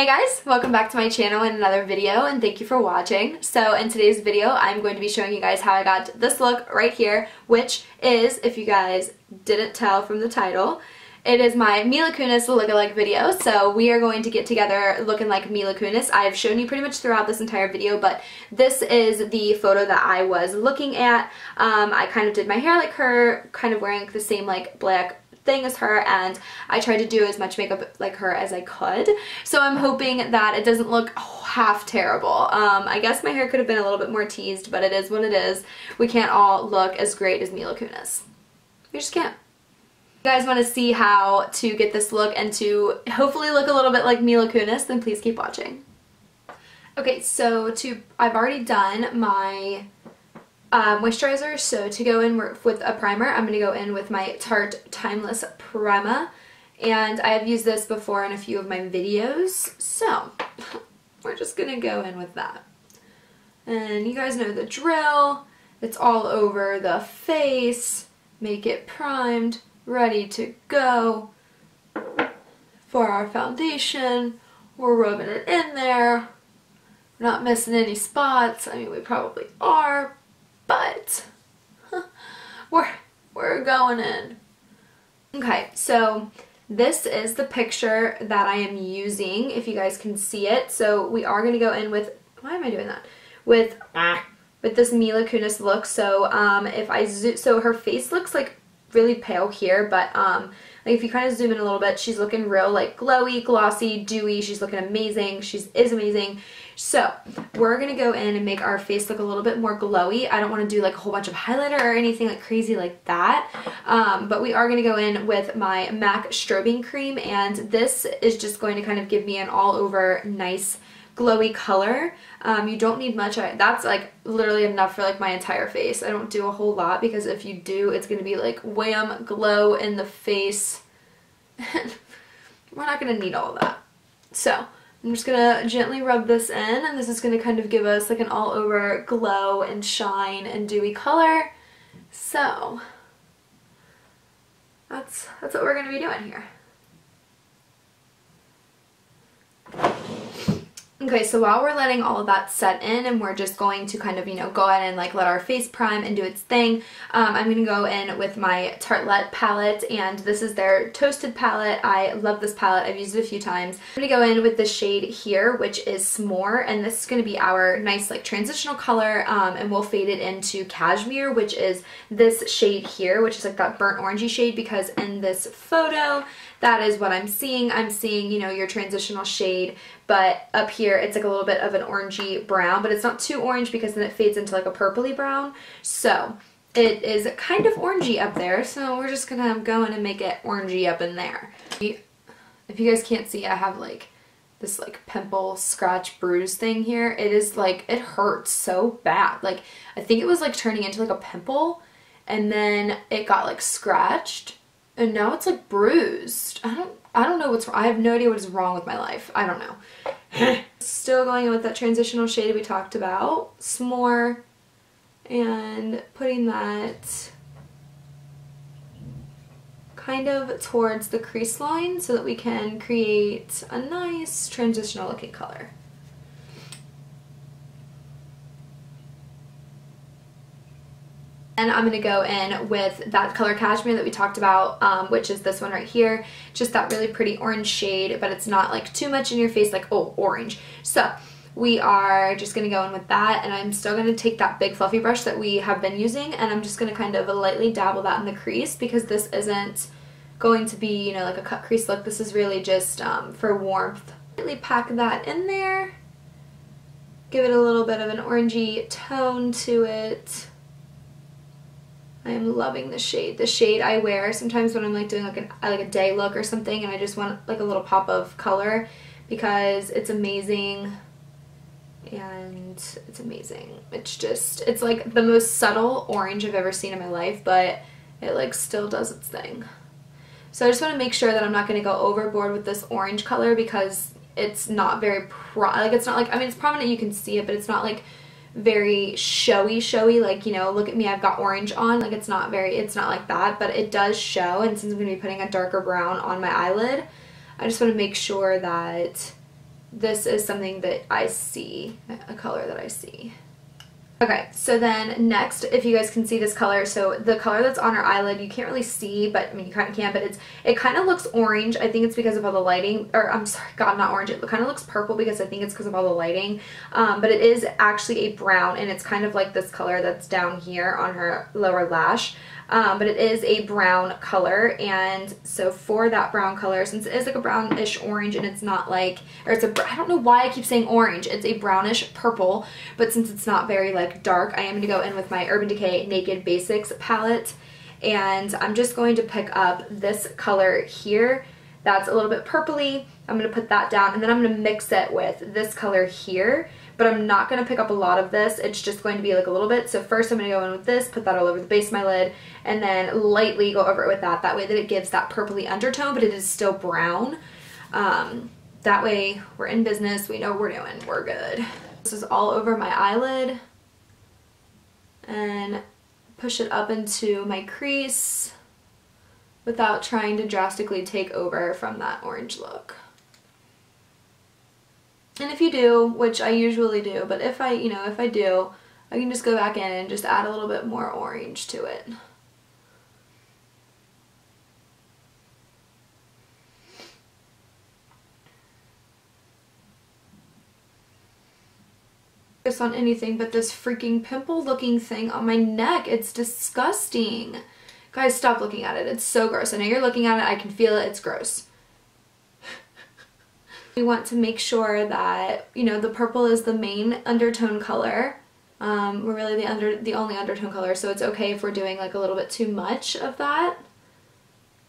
Hey guys, welcome back to my channel in another video and thank you for watching. So in today's video, I'm going to be showing you guys how I got this look right here, which is, if you guys didn't tell from the title, it is my MILA KUNIS lookalike video. So we are going to get together looking like MILA KUNIS. I've shown you pretty much throughout this entire video, but this is the photo that I was looking at. I kind of did my hair like her, kind of wearing like the same like black thing as her, and I tried to do as much makeup like her as I could. So I'm hoping that it doesn't look half terrible. I guess my hair could have been a little bit more teased, but it is what it is. We can't all look as great as MILA KUNIS. We just can't. If you guys want to see how to get this look and to hopefully look a little bit like MILA KUNIS, then please keep watching. Okay, so I've already done my moisturizer, so to go in with a primer, I'm going to go in with my Tarte Timeless Primer, and I have used this before in a few of my videos, so we're just going to go in with that. And you guys know the drill. It's all over the face. Make it primed, ready to go. For our foundation, we're rubbing it in there. We're not missing any spots. I mean, we probably are, but we're going in. Okay, so this is the picture that I am using, if you guys can see it. So we are going to go in with, why am I doing that? With this MILA KUNIS look. So if I zoom, so her face looks like really pale here, but like if you kind of zoom in a little bit, she's looking real like glowy, glossy, dewy. She's looking amazing. She is amazing. So we're gonna go in and make our face look a little bit more glowy. I don't want to do like a whole bunch of highlighter or anything like crazy like that, but we are gonna go in with my MAC strobing cream, and this is just going to kind of give me an all over nice glowy color. You don't need much. That's like literally enough for like my entire face. I don't do a whole lot because if you do, it's going to be like wham, glow in the face. We're not going to need all of that. So I'm just going to gently rub this in, and this is going to kind of give us like an all over glow and shine and dewy color. So that's what we're going to be doing here. Okay, so while we're letting all of that set in and we're just going to kind of, you know, go ahead and like let our face prime and do its thing, I'm going to go in with my Tarlette palette, and this is their Toasted palette. I love this palette. I've used it a few times. I'm going to go in with the shade here, which is S'more, and this is going to be our nice like transitional color, and we'll fade it into Cashmere, which is this shade here, which is like that burnt orangey shade, because in this photo, that is what I'm seeing. I'm seeing, you know, your transitional shade, but up here it's like a little bit of an orangey brown, but it's not too orange because then it fades into like a purpley brown. So it is kind of orangey up there, so we're just gonna go in and make it orangey up in there. If you guys can't see, I have like this like pimple, scratch, bruise thing here. It is like, it hurts so bad. Like I think it was like turning into like a pimple, and then it got like scratched, and now it's like bruised. I don't know what's wrong. I have no idea what is wrong with my life. I don't know. Still going in with that transitional shade we talked about, S'more, and putting that kind of towards the crease line so that we can create a nice transitional looking color. And I'm going to go in with that color Cashmere that we talked about, which is this one right here. Just that really pretty orange shade, but it's not like too much in your face like, oh, orange. So we are just going to go in with that, and I'm still going to take that big fluffy brush that we have been using, and I'm just going to kind of lightly dabble that in the crease, because this isn't going to be, you know, like a cut crease look. This is really just for warmth. Lightly pack that in there. Give it a little bit of an orangey tone to it. I am loving the shade. The shade I wear sometimes when I'm like doing like a day look or something, and I just want like a little pop of color, because it's amazing. And it's amazing. It's just, it's like the most subtle orange I've ever seen in my life, but it like still does its thing. So I just want to make sure that I'm not going to go overboard with this orange color, because it's not very it's not like, I mean, it's prominent, you can see it, but it's not like very showy, like, you know, look at me, I've got orange on. Like it's not like that, but it does show. And since I'm going to be putting a darker brown on my eyelid, I just want to make sure that this is something that I see, a color that I see. Okay, so then next, if you guys can see this color, so the color that's on her eyelid, you can't really see, but I mean you kind of can, but it kind of looks orange. I think it's because of all the lighting, or I'm sorry, God, not orange. It kind of looks purple because I think it's because of all the lighting, but it is actually a brown, and it's kind of like this color that's down here on her lower lash. But it is a brown color, and so for that brown color, since it is like a brownish orange and it's not like, or it's a, I don't know why I keep saying orange, it's a brownish purple, but since it's not very like dark, I am going to go in with my Urban Decay Naked Basics palette, and I'm just going to pick up this color here that's a little bit purpley. I'm going to put that down, and then I'm going to mix it with this color here. But I'm not going to pick up a lot of this. It's just going to be like a little bit. So first I'm going to go in with this, put that all over the base of my lid, and then lightly go over it with that. That way that it gives that purpley undertone, but it is still brown. That way we're in business. We know what we're doing. We're good. This is all over my eyelid. And push it up into my crease without trying to drastically take over from that orange look. And if you do, which I usually do, but if I do, I can just go back in and just add a little bit more orange to it. Focus on anything but this freaking pimple looking thing on my neck. It's disgusting. Guys, stop looking at it. It's so gross. I know you're looking at it. I can feel it. It's gross. We want to make sure that, you know, the purple is the main undertone color. We're really the only undertone color, so it's okay if we're doing like a little bit too much of that.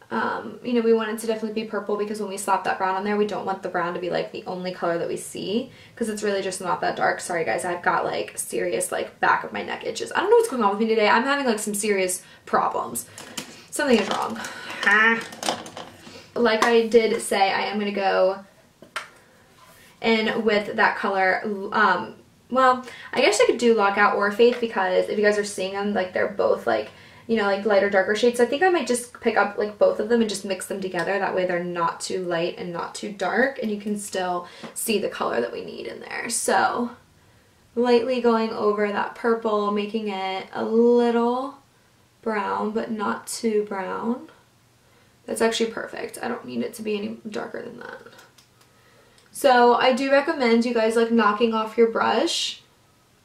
You know, we want it to definitely be purple because when we slap that brown on there, we don't want the brown to be like the only color that we see because it's really just not that dark. Sorry guys, I've got like serious like back of my neck itches. I don't know what's going on with me today. I'm having like some serious problems. Something is wrong. Like I did say, I am going to go in with that color. Well, I guess I could do Lockout or Faith because if you guys are seeing them, like they're both like, you know, like lighter, darker shades. So I think I might just pick up like both of them and just mix them together. That way they're not too light and not too dark, and you can still see the color that we need in there. So lightly going over that purple, making it a little brown, but not too brown. That's actually perfect. I don't need it to be any darker than that. So I do recommend you guys like knocking off your brush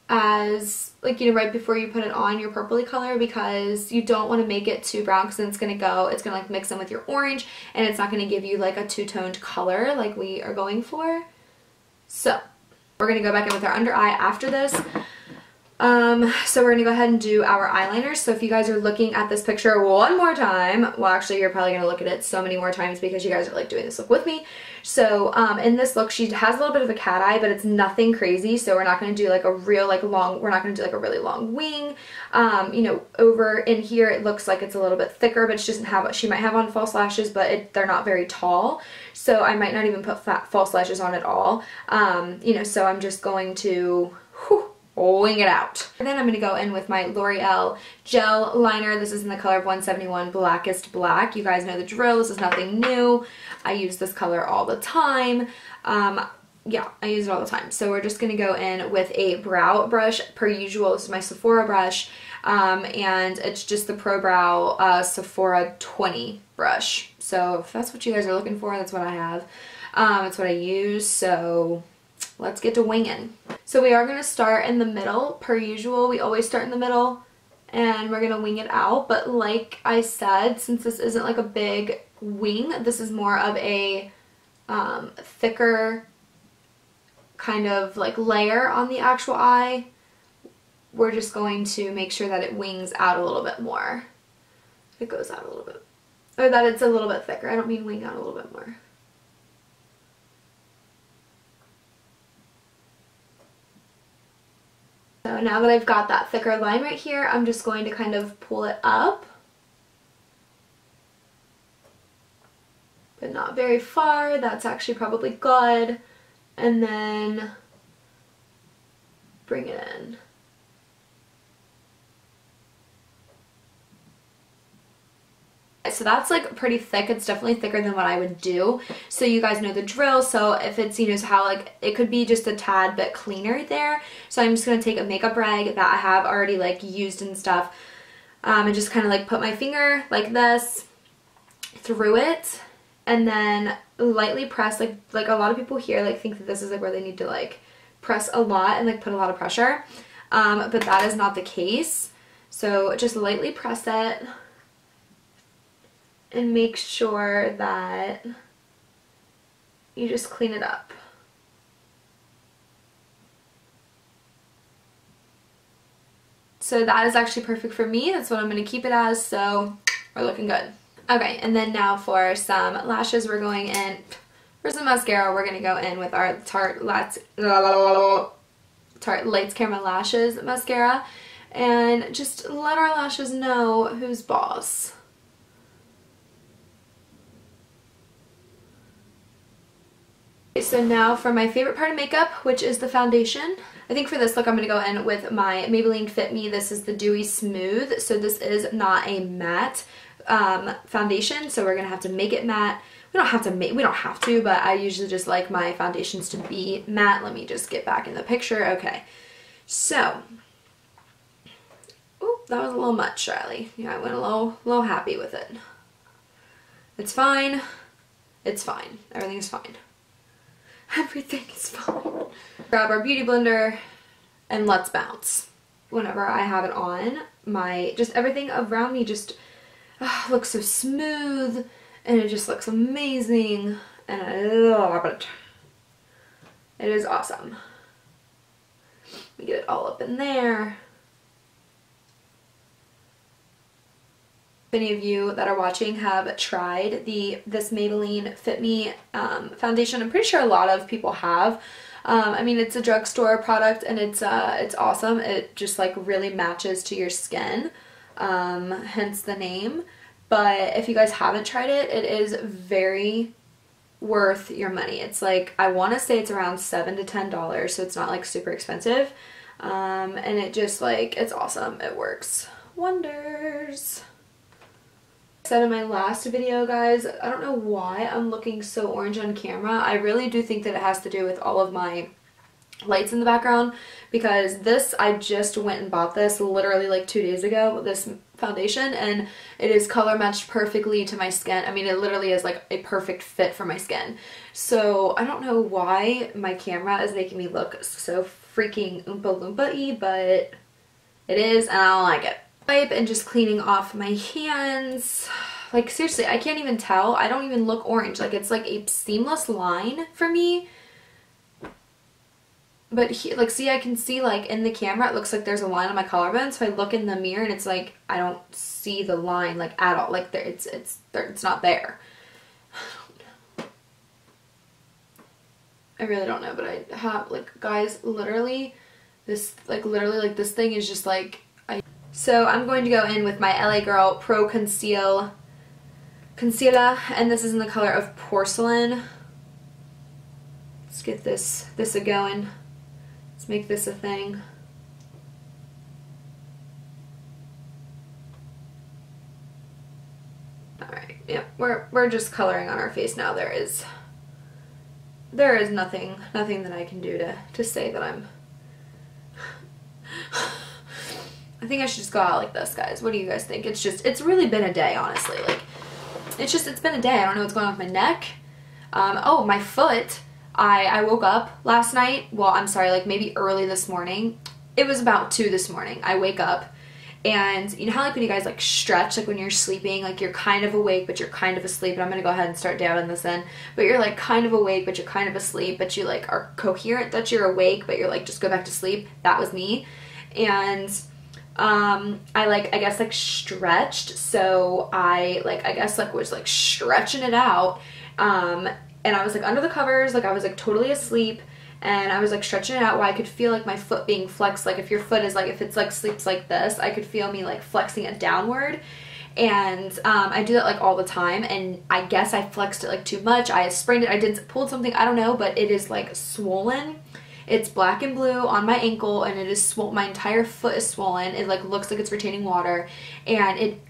as like, you know, right before you put it on your purpley color, because you don't want to make it too brown because then it's going to like mix in with your orange and it's not going to give you like a two-toned color like we are going for. So we're going to go back in with our under eye after this. So we're going to go ahead and do our eyeliners. So if you guys are looking at this picture one more time, well actually you're probably going to look at it so many more times because you guys are like doing this look with me. So in this look she has a little bit of a cat eye, but it's nothing crazy. So we're not going to do like a real like long, we're not going to do like a really long wing. You know, over in here it looks like it's a little bit thicker, but she doesn't have, she might have on false lashes, but they're not very tall. So I might not even put false lashes on at all. You know, so I'm just going to wing it out. And then I'm going to go in with my L'Oreal gel liner. This is in the color of 171 Blackest Black. You guys know the drill. This is nothing new. I use this color all the time. Yeah, I use it all the time. So we're just going to go in with a brow brush per usual. This is my Sephora brush. And it's just the Pro Brow Sephora 20 brush. So if that's what you guys are looking for, that's what I have. It's what I use. So let's get to winging. So we are going to start in the middle per usual. We always start in the middle and we're going to wing it out. But like I said, since this isn't like a big wing, this is more of a thicker kind of like layer on the actual eye. We're just going to make sure that it wings out a little bit more. It goes out a little bit. Or that it's a little bit thicker. I don't mean wing out a little bit more. So now that I've got that thicker line right here, I'm just going to kind of pull it up. But not very far. That's actually probably good. And then bring it in. So that's like pretty thick. It's definitely thicker than what I would do. So you guys know the drill. So if it's, you know, how like it could be just a tad bit cleaner there. So I'm just going to take a makeup rag that I have already like used and stuff, and just kind of like put my finger like this through it, and then lightly press, like a lot of people here like think that this is like where they need to like press a lot and like put a lot of pressure, but that is not the case. So just lightly press it and make sure that you just clean it up. So that is actually perfect for me. That's what I'm going to keep it as, so we're looking good. Okay, and then now for some lashes, we're going in, for some mascara, we're going to go in with our Tarlette Lights Camera Lashes mascara, and just let our lashes know who's boss. So now for my favorite part of makeup, which is the foundation. I think for this look I'm going to go in with my Maybelline Fit Me. This is the Dewy Smooth. So this is not a matte foundation, so we're going to have to make it matte. We don't have to, but I usually just like my foundations to be matte. Let me just get back in the picture. Okay. So, ooh, that was a little much, Riley. Yeah, I went a little happy with it. It's fine. It's fine. Everything's fine. Everything is fine. Grab our beauty blender and let's bounce. Whenever I have it on, just everything around me just looks so smooth, and it just looks amazing, and I love it. It is awesome. We get it all up in there. If any of you that are watching have tried this Maybelline Fit Me foundation, I'm pretty sure a lot of people have. I mean, it's a drugstore product, and it's awesome. It just like really matches to your skin, hence the name. But if you guys haven't tried it, it is very worth your money. It's like, I want to say it's around $7 to $10, so it's not like super expensive. And it just like, it's awesome. It works wonders. Said in my last video, guys, I don't know why I'm looking so orange on camera. I really do think that it has to do with all of my lights in the background, because this, I just went and bought this literally like 2 days ago, this foundation, and it is color matched perfectly to my skin. I mean, it literally is like a perfect fit for my skin. So I don't know why my camera is making me look so freaking Oompa Loompa-y, but it is, and I don't like it. Wipe and just cleaning off my hands. Like seriously, I can't even tell. I don't even look orange. Like it's like a seamless line for me. But like, see, I can see like in the camera, it looks like there's a line on my collarbone. So I look in the mirror and it's like, I don't see the line like at all. Like there, it's not there. I really don't know, but I have like, guys, literally this thing is just like, so I'm going to go in with my LA Girl Pro Conceal concealer, and this is in the color of Porcelain. Let's get this a going. Let's make this a thing. Alright, yeah, we're just coloring on our face now. There is nothing that I can do to say that I'm I think I should just go out like this, guys. What do you guys think? It's really been a day, honestly. Like, it's been a day. I don't know what's going on with my neck. Oh, my foot. I woke up last night. Well, I'm sorry, like maybe early this morning. It was about 2 this morning. I wake up, and you know how like when you guys like stretch, like when you're sleeping, like you're kind of awake, but you're kind of asleep. And I'm going to go ahead and start dialing this in. But you're like kind of awake, but you're kind of asleep, but you like are coherent that you're awake, but you're like, just go back to sleep. That was me. And I guess like stretched, so I guess like was like stretching it out, and I was like under the covers, like I was like totally asleep, and I was like stretching it out where I could feel like my foot being flexed. Like if your foot is like, if it's like sleeps like this, I could feel me like flexing it downward, and I do that like all the time, and I guess I flexed it like too much. I sprained it, I pulled something, I don't know, but it is like swollen. It's black and blue on my ankle, and it is swollen. My entire foot is swollen. It like looks like it's retaining water, and it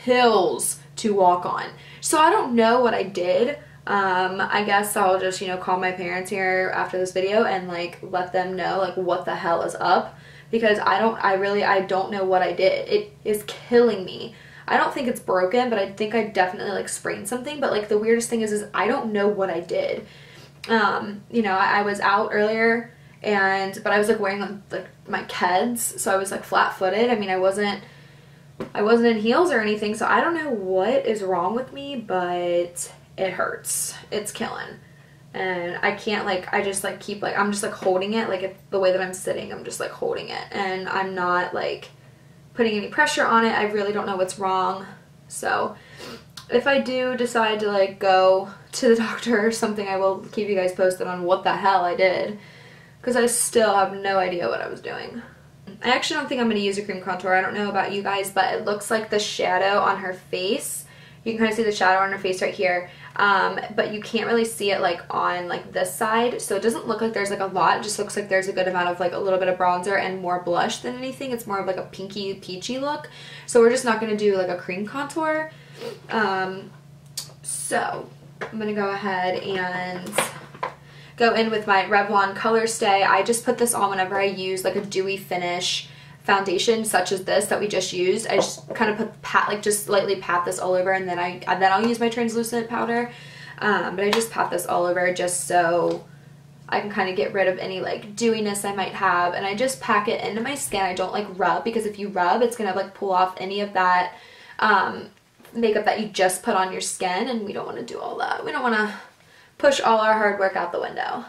kills to walk on. So I don't know what I did. I guess I'll just, you know, call my parents here after this video and like let them know like what the hell is up, because I don't know what I did. It is killing me. I don't think it's broken, but I think I definitely like sprained something. But like the weirdest thing is I don't know what I did. You know, I was out earlier but I was like wearing like my Keds, so I was like flat-footed. I mean, I wasn't in heels or anything, so I don't know what is wrong with me, but it hurts. It's killing. And I can't like, I just like keep like, I'm just like holding it, like the way that I'm sitting, I'm just like holding it, and I'm not like putting any pressure on it. I really don't know what's wrong. So if I do decide to like go to the doctor or something, I will keep you guys posted on what the hell I did, because I still have no idea what I was doing. I actually don't think I'm going to use a cream contour. I don't know about you guys, but it looks like the shadow on her face. You can kind of see the shadow on her face right here, but you can't really see it like on like this side, so it doesn't look like there's like a lot. It just looks like there's a good amount of like a little bit of bronzer and more blush than anything. It's more of like a pinky peachy look, so we're just not going to do like a cream contour. So I'm going to go ahead and go in with my Revlon Colorstay. I just put this on whenever I use like a dewy finish foundation such as this that we just used. I just kind of just lightly pat this all over, and then I'll use my translucent powder. But I just pat this all over just so I can kind of get rid of any like dewiness I might have, and I just pack it into my skin. I don't like rub, because if you rub, it's gonna like pull off any of that makeup that you just put on your skin, and we don't want to do all that. We don't want to push all our hard work out the window.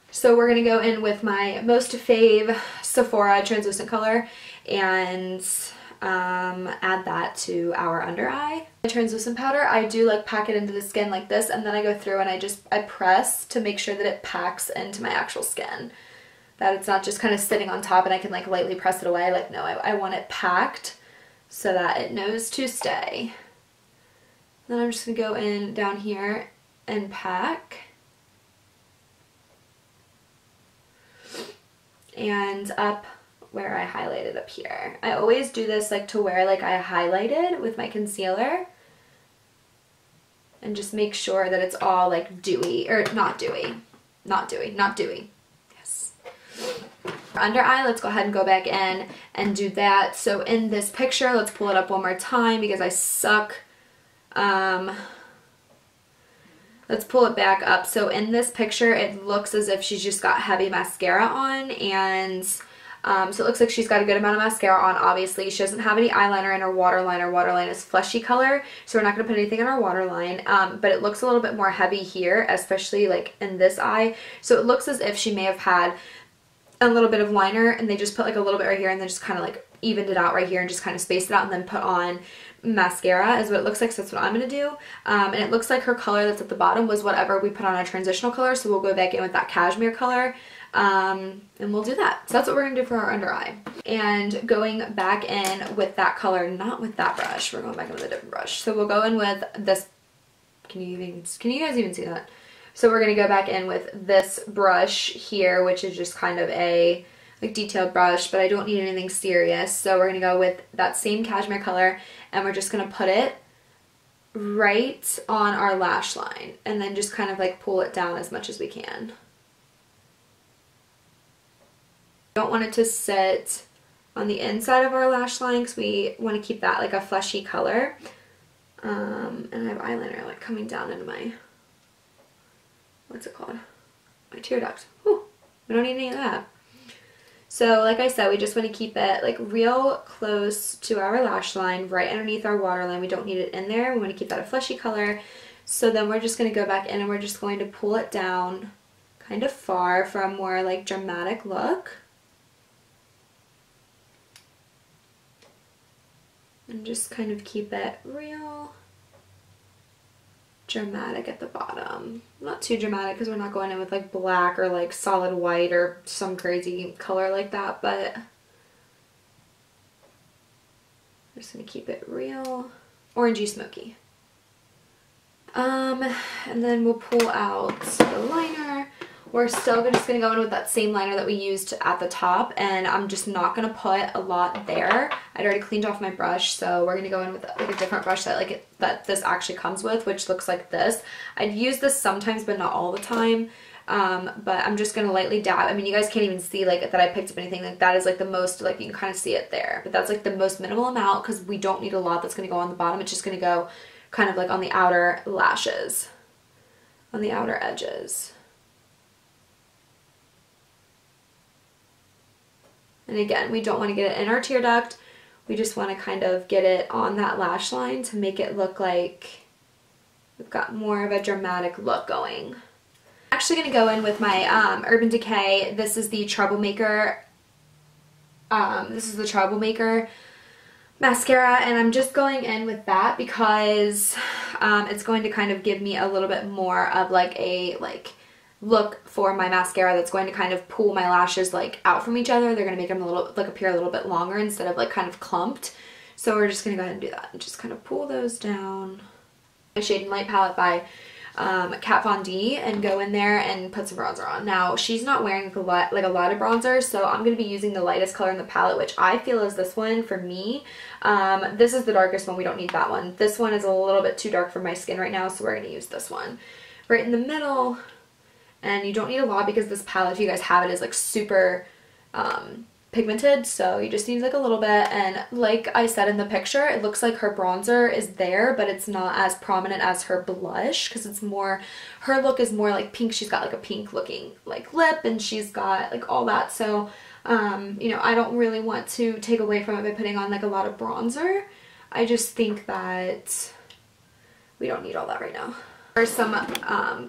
So we're going to go in with my most fave Sephora translucent color and add that to our under eye. The translucent powder, I do like pack it into the skin like this, and then I go through and I press to make sure that it packs into my actual skin. That it's not just kind of sitting on top and I can like lightly press it away. Like, no, I want it packed so that it knows to stay. Then I'm just going to go in down here and pack. And up where I highlighted up here. I always do this like to where like I highlighted with my concealer, and just make sure that it's all like dewy, or not dewy. Yes. Under eye, let's go ahead and go back in and do that. So in this picture, let's pull it up one more time because I suck. Let's pull it back up. So in this picture, it looks as if she's just got heavy mascara on, and so it looks like she's got a good amount of mascara on. Obviously, she doesn't have any eyeliner in her waterline. Her waterline is fleshy color, so we're not going to put anything in our waterline, but it looks a little bit more heavy here, especially like in this eye. So it looks as if she may have had a little bit of liner, and they just put like a little bit right here, and then just kind of like evened it out right here and just kind of spaced it out, and then put on mascara is what it looks like. So that's what I'm going to do. And it looks like her color that's at the bottom was whatever we put on our transitional color, so we'll go back in with that cashmere color, and we'll do that. So that's what we're going to do for our under eye. And going back in with that color, not with that brush, we're going back in with a different brush. So we'll go in with this. Can you guys even see that? So we're going to go back in with this brush here, which is just kind of a like detailed brush, but I don't need anything serious. So we're going to go with that same cashmere color, and we're just going to put it right on our lash line, and then just kind of like pull it down as much as we can. Don't want it to sit on the inside of our lash line because we want to keep that like a fleshy color. And I have eyeliner like coming down into my, what's it called? My tear duct. Whew, we don't need any of that. So like I said, we just want to keep it like real close to our lash line, right underneath our waterline. We don't need it in there. We want to keep that a fleshy color. So then we're just going to go back in, and we're just going to pull it down kind of far for a more like dramatic look. And just kind of keep it real dramatic at the bottom. Not too dramatic because we're not going in with like black or like solid white or some crazy color like that, but I'm just going to keep it real orangey smoky. And then we'll pull out the liner. we're still just going to go in with that same liner that we used at the top, and I'm just not going to put a lot there. I'd already cleaned off my brush, so we're going to go in with like a different brush that that this actually comes with, which looks like this. I'd use this sometimes, but not all the time. But I'm just going to lightly dab. I mean, you guys can't even see like that I picked up anything. Like that is like the most, like you can kind of see it there, but that's like the most minimal amount because we don't need a lot that's going to go on the bottom. It's just going to go kind of like on the outer lashes, on the outer edges. And again, we don't want to get it in our tear duct. We just want to kind of get it on that lash line to make it look like we've got more of a dramatic look going. I'm actually going to go in with my Urban Decay. This is the TroubleMaker. This is the TroubleMaker mascara, and I'm just going in with that because it's going to kind of give me a little bit more of like a look for my mascara that's going to kind of pull my lashes like out from each other. They're going to make them a little like appear a little bit longer instead of like kind of clumped. So we're just going to go ahead and do that and just kind of pull those down. My Shade and Light palette by Kat Von D, and go in there and put some bronzer on. Now she's not wearing like a lot of bronzer, so I'm going to be using the lightest color in the palette, which I feel is this one for me. This is the darkest one. We don't need that one. This one is a little bit too dark for my skin right now, so we're going to use this one right in the middle. And you don't need a lot because this palette, if you guys have it, is like super pigmented, so you just need like a little bit. And like I said in the picture, it looks like her bronzer is there, but it's not as prominent as her blush because it's more, her look is more like pink. She's got like a pink looking like lip, and she's got like all that. So you know, I don't really want to take away from it by putting on like a lot of bronzer. I just think that we don't need all that right now. Or some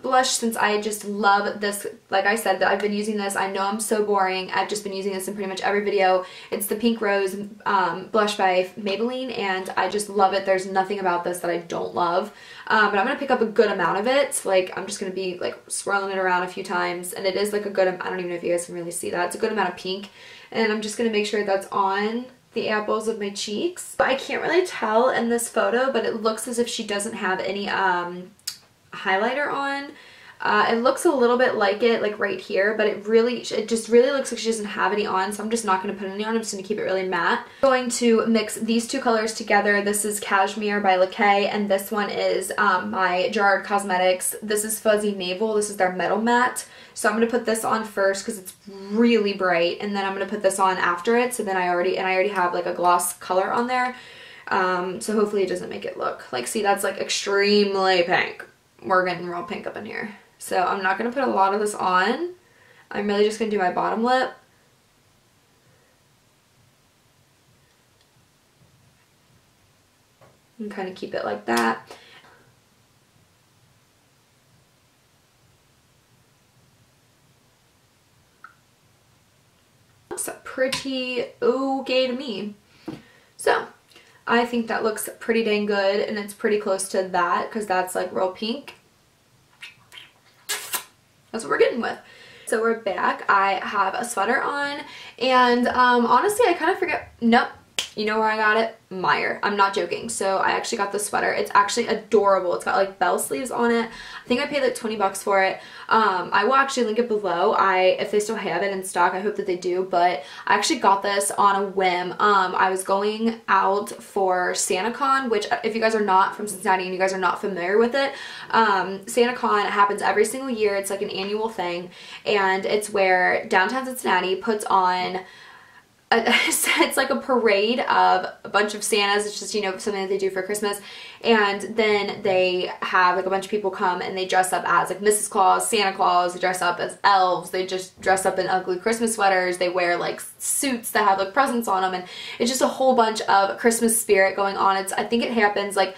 blush, since I just love this. Like I said, that I've been using this. I know I'm so boring. I've just been using this in pretty much every video. It's the Pink Rose blush by Maybelline, and I just love it. There's nothing about this that I don't love. But I'm going to pick up a good amount of it. Like I'm just going to be like swirling it around a few times, and it is like a good, I don't even know if you guys can really see that. It's a good amount of pink, and I'm just going to make sure that's on the apples of my cheeks. I can't really tell in this photo, but it looks as if she doesn't have any highlighter on. It looks a little bit like it, like right here, but it just really looks like she doesn't have any on, so I'm just not going to put any on. I'm just going to keep it really matte. I'm going to mix these two colors together. This is Cashmere by Lique, and this one is my Gerard Cosmetics. This is Fuzzy Naval. This is their Metal Matte. So I'm going to put this on first because it's really bright, and then I'm going to put this on after it. So then I already have like a gloss color on there. So hopefully it doesn't make it look like, see, that's like extremely pink. We're getting real pink up in here. So I'm not going to put a lot of this on. I'm really just going to do my bottom lip. And kind of keep it like that. Looks pretty okay to me. So I think that looks pretty dang good, and it's pretty close to that because that's like real pink. That's what we're getting with. So we're back. I have a sweater on, and honestly I kind of forget, nope, you know where I got it? Meijer. I'm not joking. So I actually got this sweater. It's actually adorable. It's got like bell sleeves on it. I think I paid like 20 bucks for it. I will actually link it below. If they still have it in stock, I hope that they do, but I actually got this on a whim. I was going out for SantaCon, which if you guys are not from Cincinnati and you guys are not familiar with it, SantaCon happens every single year. It's like an annual thing, and it's where downtown Cincinnati puts on it's like a parade of a bunch of Santas. It's just, you know, something that they do for Christmas, and then they have like a bunch of people come and they dress up as like Mrs. Claus, Santa Claus. They dress up as elves. They just dress up in ugly Christmas sweaters. They wear like suits that have like presents on them, and it's just a whole bunch of Christmas spirit going on. I think it happens like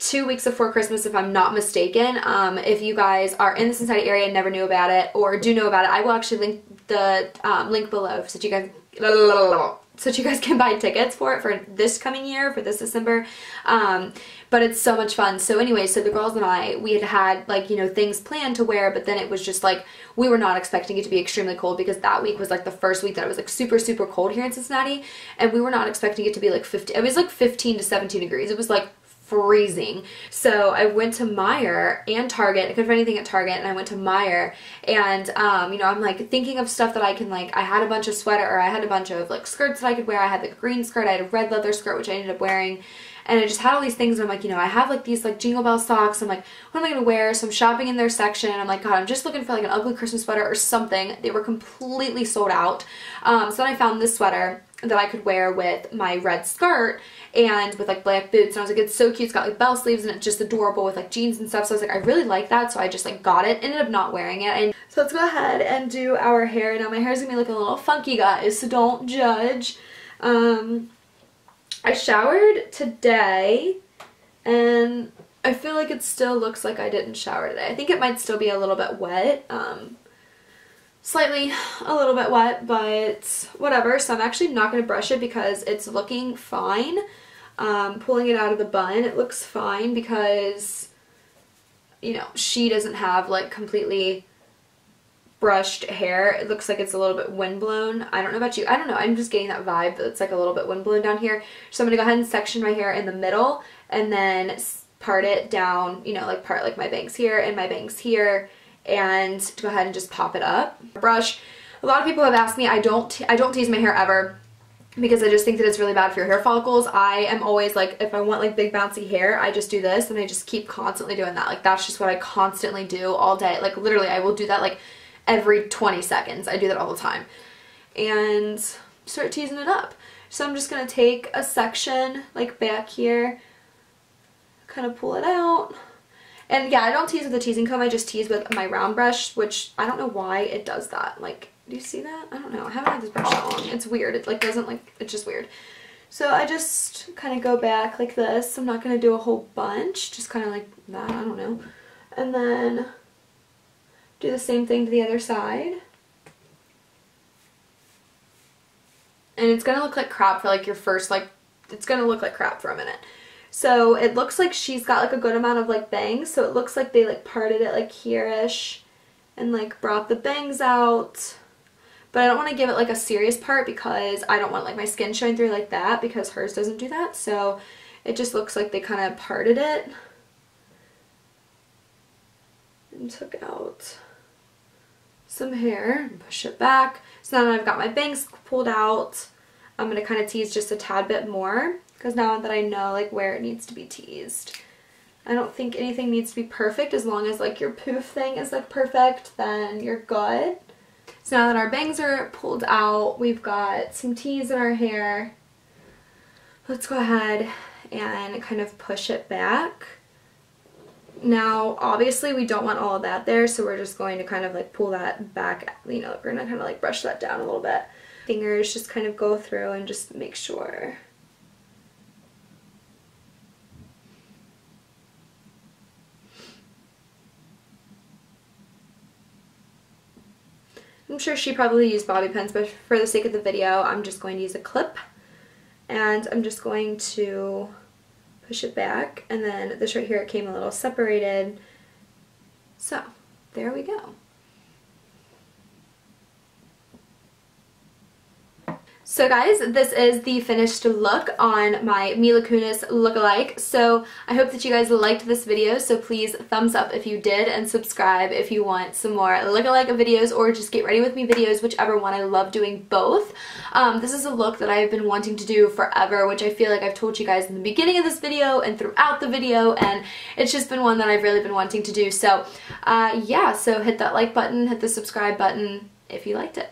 2 weeks before Christmas, if I'm not mistaken. If you guys are in the Cincinnati area and never knew about it, or do know about it, I will actually link the link below so that you guys can buy tickets for it for this coming year, for this December. But it's so much fun. So anyway, so the girls and I, we had like, you know, things planned to wear, but then it was just like, we were not expecting it to be extremely cold, because that week was like the first week that it was like super, super cold here in Cincinnati, and we were not expecting it to be like 50, it was like 15 to 17 degrees. It was like freezing. So I went to Meijer and Target. I couldn't find anything at Target, and I went to Meijer, and you know, I'm like thinking of stuff that I can, like, I had a bunch of sweater, or I had a bunch of like skirts that I could wear. I had the green skirt, I had a red leather skirt, which I ended up wearing, and I just had all these things, and I'm like, you know, I have like these like Jingle Bell socks. I'm like, what am I gonna wear? So I'm shopping in their section, and I'm like, God, I'm just looking for like an ugly Christmas sweater or something. They were completely sold out. So then I found this sweater that I could wear with my red skirt and with like black boots, and I was like, it's so cute. It's got like bell sleeves, and it's just adorable with like jeans and stuff. So I was like, I really like that, so I just like got it. Ended up not wearing it. And so let's go ahead and do our hair. Now my hair is gonna be looking a little funky, guys, so don't judge. I showered today, and I feel like it still looks like I didn't shower today. I think it might still be a little bit wet, slightly a little bit wet, but whatever. So I'm actually not going to brush it because it's looking fine. Pulling it out of the bun, it looks fine because, you know, she doesn't have like completely brushed hair. It looks like it's a little bit windblown. I don't know about you. I don't know. I'm just getting that vibe that it's like a little bit windblown down here. So I'm going to go ahead and section my hair in the middle and then part it down, you know, like part like my bangs here and my bangs here, and go ahead and just pop it up. Brush. A lot of people have asked me, I don't tease my hair ever because I just think that it's really bad for your hair follicles. I am always like, if I want like big bouncy hair, I just do this, and I just keep constantly doing that. Like that's just what I constantly do all day. Like literally I will do that like every 20 seconds. I do that all the time. And start teasing it up. So I'm just going to take a section like back here, kind of pull it out. And yeah, I don't tease with a teasing comb. I just tease with my round brush, which I don't know why it does that. Like, do you see that? I don't know. I haven't had this brush that long. It's weird. It like doesn't like, it's just weird. So I just kind of go back like this. I'm not going to do a whole bunch, just kind of like that. I don't know. And then do the same thing to the other side. And it's going to look like crap for like your first, like, it's going to look like crap for a minute. So it looks like she's got like a good amount of like bangs. So it looks like they like parted it like here-ish and like brought the bangs out. But I don't want to give it like a serious part because I don't want like my skin showing through like that, because hers doesn't do that. So it just looks like they kind of parted it and took out some hair and push it back. So now that I've got my bangs pulled out, I'm going to kind of tease just a tad bit more, because now that I know like where it needs to be teased. I don't think anything needs to be perfect. As long as like your poof thing is like perfect, then you're good. So now that our bangs are pulled out, we've got some tease in our hair. Let's go ahead and kind of push it back. Now, obviously, we don't want all of that there, so we're just going to kind of like pull that back, you know, we're going to kind of like brush that down a little bit. Fingers just kind of go through and just make sure. I'm sure she probably used bobby pins, but for the sake of the video, I'm just going to use a clip, and I'm just going to push it back, and then this right here, it came a little separated. So there we go. So guys, this is the finished look on my MILA Kunis lookalike. So I hope that you guys liked this video. So please thumbs up if you did, and subscribe if you want some more lookalike videos, or just get ready with me videos, whichever one. I love doing both. This is a look that I've been wanting to do forever, which I feel like I've told you guys in the beginning of this video and throughout the video, and it's just been one that I've really been wanting to do. So yeah, so hit that like button, hit the subscribe button if you liked it.